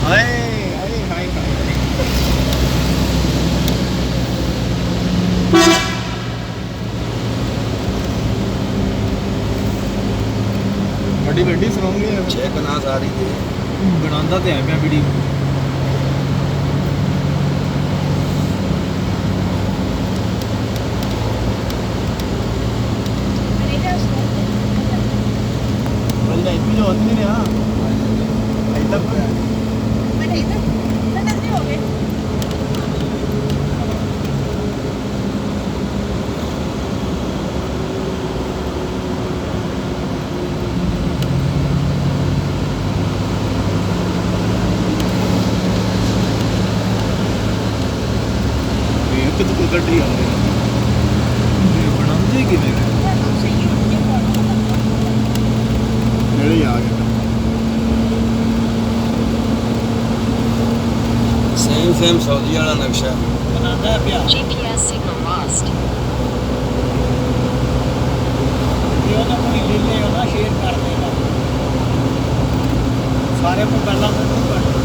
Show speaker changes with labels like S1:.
S1: ਹਾਏ ਹਾਏ ਹਾਏ ਹਾਏ ਵੱਡੀ ਗੱਡੀ ਸੁਣਾਉਂਗੇ
S2: ਛੇ ਬਣਾ ਸਾਰੀ ਦੀ
S1: ਬਣਾਉਂਦਾ ਤੇ ਹੈ ਮੈਂ ਵੀਡੀਓ ਬੋਲਦਾ ਇੱਥੇ ਜੋ ਨਹੀਂ ਰਿਹਾ ਇੱਦਾਂ ਕਿਤੇ ਕੋਈ ਗੱਡੀ ਆਉਂਦੀ ਬਣਾਉਂਦੇ ਕਿਵੇਂ ਨੇੜੇ ਆ ਗਿਆ
S2: ਸੇਮ ਸੌਦੀ ਵਾਲਾ ਨਕਸ਼ਾ
S1: ਬਣਾਉਂਦਾ ਪਿਆ
S3: GPS signal lost.
S1: ਇਹ ਉਹਨਾਂ ਕੋਈ ਲੈ ਲੈ ਉਹਨਾਂ ਸ਼ੇਅਰ ਕਰ ਦੇਗਾ ਸਾਰੇ ਨੂੰ ਪਹਿਲਾਂ ਮੈਨੂੰ